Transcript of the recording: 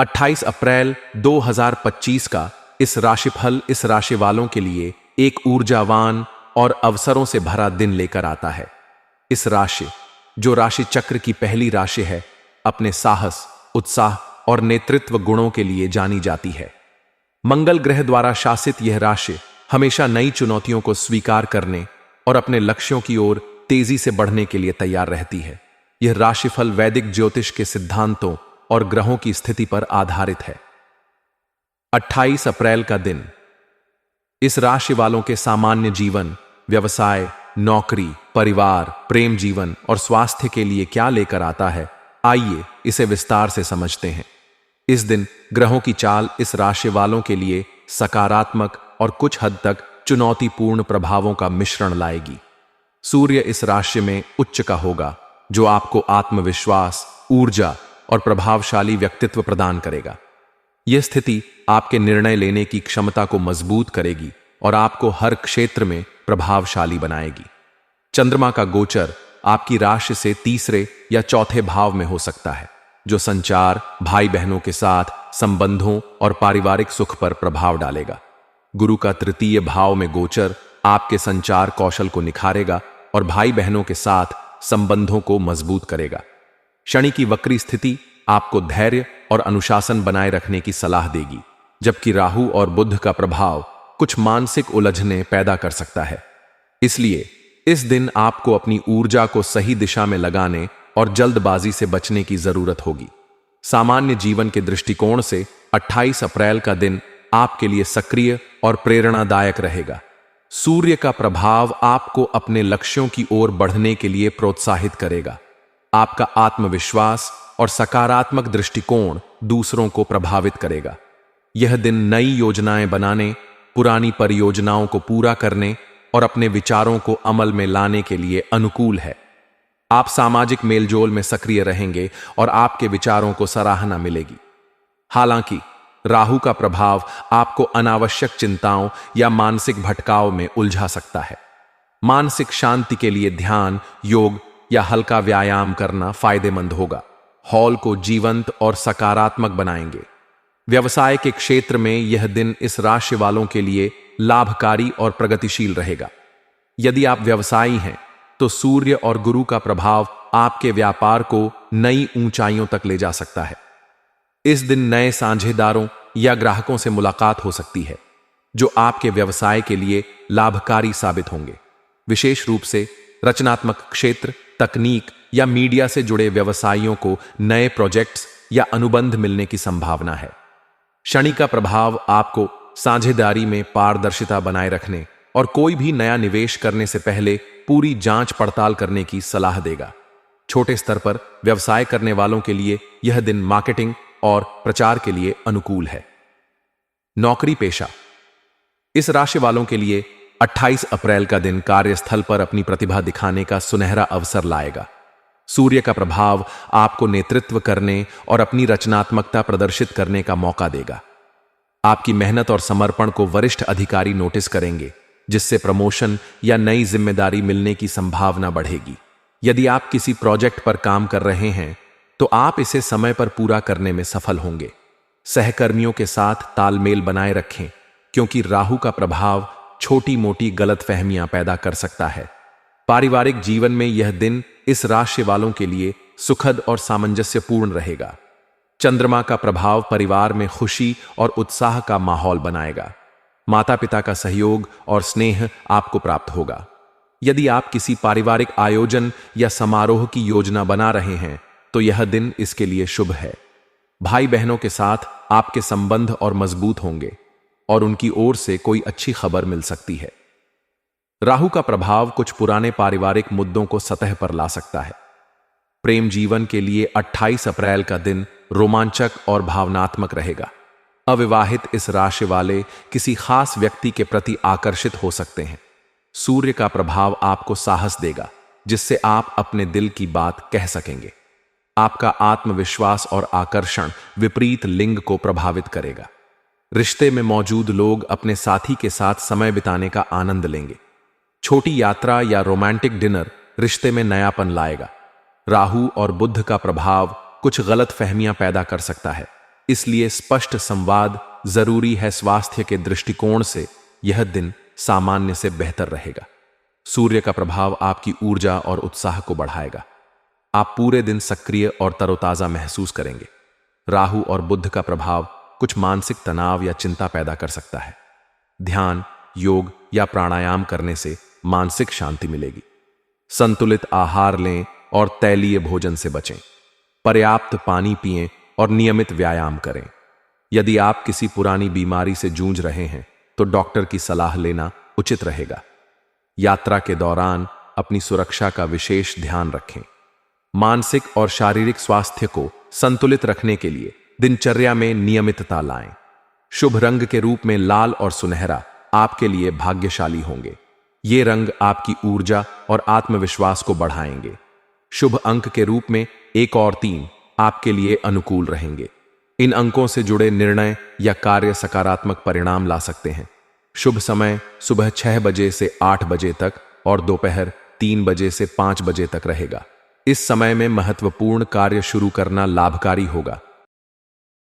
28 अप्रैल 2025 का इस राशिफल इस राशि वालों के लिए एक ऊर्जावान और अवसरों से भरा दिन लेकर आता है। इस राशि, जो राशि चक्र की पहली राशि है, अपने साहस, उत्साह और नेतृत्व गुणों के लिए जानी जाती है। मंगल ग्रह द्वारा शासित यह राशि हमेशा नई चुनौतियों को स्वीकार करने और अपने लक्ष्यों की ओर तेजी से बढ़ने के लिए तैयार रहती है। यह राशिफल वैदिक ज्योतिष के सिद्धांतों और ग्रहों की स्थिति पर आधारित है। 28 अप्रैल का दिन इस राशि वालों के सामान्य जीवन, व्यवसाय, नौकरी, परिवार, प्रेम जीवन और स्वास्थ्य के लिए क्या लेकर आता है, आइए इसे विस्तार से समझते हैं। इस दिन ग्रहों की चाल इस राशि वालों के लिए सकारात्मक और कुछ हद तक चुनौतीपूर्ण प्रभावों का मिश्रण लाएगी। सूर्य इस राशि में उच्च का होगा, जो आपको आत्मविश्वास, ऊर्जा और प्रभावशाली व्यक्तित्व प्रदान करेगा। यह स्थिति आपके निर्णय लेने की क्षमता को मजबूत करेगी और आपको हर क्षेत्र में प्रभावशाली बनाएगी। चंद्रमा का गोचर आपकी राशि से तीसरे या चौथे भाव में हो सकता है, जो संचार, भाई बहनों के साथ संबंधों और पारिवारिक सुख पर प्रभाव डालेगा। गुरु का तृतीय भाव में गोचर आपके संचार कौशल को निखारेगा और भाई बहनों के साथ संबंधों को मजबूत करेगा। शनि की वक्री स्थिति आपको धैर्य और अनुशासन बनाए रखने की सलाह देगी, जबकि राहु और बुध का प्रभाव कुछ मानसिक उलझने पैदा कर सकता है। इसलिए इस दिन आपको अपनी ऊर्जा को सही दिशा में लगाने और जल्दबाजी से बचने की जरूरत होगी। सामान्य जीवन के दृष्टिकोण से 28 अप्रैल का दिन आपके लिए सक्रिय और प्रेरणादायक रहेगा। सूर्य का प्रभाव आपको अपने लक्ष्यों की ओर बढ़ने के लिए प्रोत्साहित करेगा। आपका आत्मविश्वास और सकारात्मक दृष्टिकोण दूसरों को प्रभावित करेगा। यह दिन नई योजनाएं बनाने, पुरानी परियोजनाओं को पूरा करने और अपने विचारों को अमल में लाने के लिए अनुकूल है। आप सामाजिक मेलजोल में सक्रिय रहेंगे और आपके विचारों को सराहना मिलेगी। हालांकि राहु का प्रभाव आपको अनावश्यक चिंताओं या मानसिक भटकाव में उलझा सकता है। मानसिक शांति के लिए ध्यान, योग या हल्का व्यायाम करना फायदेमंद होगा। हॉल को जीवंत और सकारात्मक बनाएंगे। व्यवसाय के क्षेत्र में यह दिन इस राशि वालों के लिए लाभकारी और प्रगतिशील रहेगा। यदि आप व्यवसायी हैं, तो सूर्य और गुरु का प्रभाव आपके व्यापार को नई ऊंचाइयों तक ले जा सकता है। इस दिन नए साझेदारों या ग्राहकों से मुलाकात हो सकती है, जो आपके व्यवसाय के लिए लाभकारी साबित होंगे। विशेष रूप से रचनात्मक क्षेत्र, तकनीक या मीडिया से जुड़े व्यवसायियों को नए प्रोजेक्ट्स या अनुबंध मिलने की संभावना है। शनि का प्रभाव आपको साझेदारी में पारदर्शिता बनाए रखने और कोई भी नया निवेश करने से पहले पूरी जांच पड़ताल करने की सलाह देगा। छोटे स्तर पर व्यवसाय करने वालों के लिए यह दिन मार्केटिंग और प्रचार के लिए अनुकूल है। नौकरी पेशा इस राशि वालों के लिए 28 अप्रैल का दिन कार्यस्थल पर अपनी प्रतिभा दिखाने का सुनहरा अवसर लाएगा। सूर्य का प्रभाव आपको नेतृत्व करने और अपनी रचनात्मकता प्रदर्शित करने का मौका देगा। आपकी मेहनत और समर्पण को वरिष्ठ अधिकारी नोटिस करेंगे, जिससे प्रमोशन या नई जिम्मेदारी मिलने की संभावना बढ़ेगी। यदि आप किसी प्रोजेक्ट पर काम कर रहे हैं, तो आप इसे समय पर पूरा करने में सफल होंगे। सहकर्मियों के साथ तालमेल बनाए रखें, क्योंकि राहु का प्रभाव छोटी मोटी गलतफहमियां पैदा कर सकता है। पारिवारिक जीवन में यह दिन इस राशि वालों के लिए सुखद और सामंजस्यपूर्ण रहेगा। चंद्रमा का प्रभाव परिवार में खुशी और उत्साह का माहौल बनाएगा। माता पिता का सहयोग और स्नेह आपको प्राप्त होगा। यदि आप किसी पारिवारिक आयोजन या समारोह की योजना बना रहे हैं, तो यह दिन इसके लिए शुभ है। भाई बहनों के साथ आपके संबंध और मजबूत होंगे और उनकी ओर से कोई अच्छी खबर मिल सकती है। राहु का प्रभाव कुछ पुराने पारिवारिक मुद्दों को सतह पर ला सकता है। प्रेम जीवन के लिए 28 अप्रैल का दिन रोमांचक और भावनात्मक रहेगा। अविवाहित इस राशि वाले किसी खास व्यक्ति के प्रति आकर्षित हो सकते हैं। सूर्य का प्रभाव आपको साहस देगा, जिससे आप अपने दिल की बात कह सकेंगे। आपका आत्मविश्वास और आकर्षण विपरीत लिंग को प्रभावित करेगा। रिश्ते में मौजूद लोग अपने साथी के साथ समय बिताने का आनंद लेंगे। छोटी यात्रा या रोमांटिक डिनर रिश्ते में नयापन लाएगा। राहु और बुध का प्रभाव कुछ गलत फहमियां पैदा कर सकता है, इसलिए स्पष्ट संवाद जरूरी है। स्वास्थ्य के दृष्टिकोण से यह दिन सामान्य से बेहतर रहेगा। सूर्य का प्रभाव आपकी ऊर्जा और उत्साह को बढ़ाएगा। आप पूरे दिन सक्रिय और तरोताजा महसूस करेंगे। राहु और बुध का प्रभाव कुछ मानसिक तनाव या चिंता पैदा कर सकता है। ध्यान, योग या प्राणायाम करने से मानसिक शांति मिलेगी। संतुलित आहार लें और तैलीय भोजन से बचें। पर्याप्त पानी पिएं और नियमित व्यायाम करें। यदि आप किसी पुरानी बीमारी से जूझ रहे हैं तो डॉक्टर की सलाह लेना उचित रहेगा। यात्रा के दौरान अपनी सुरक्षा का विशेष ध्यान रखें। मानसिक और शारीरिक स्वास्थ्य को संतुलित रखने के लिए दिनचर्या में नियमितता लाएं। शुभ रंग के रूप में लाल और सुनहरा आपके लिए भाग्यशाली होंगे। ये रंग आपकी ऊर्जा और आत्मविश्वास को बढ़ाएंगे। शुभ अंक के रूप में 1 और 3 आपके लिए अनुकूल रहेंगे। इन अंकों से जुड़े निर्णय या कार्य सकारात्मक परिणाम ला सकते हैं। शुभ समय सुबह 6 बजे से 8 बजे तक और दोपहर 3 बजे से 5 बजे तक रहेगा। इस समय में महत्वपूर्ण कार्य शुरू करना लाभकारी होगा।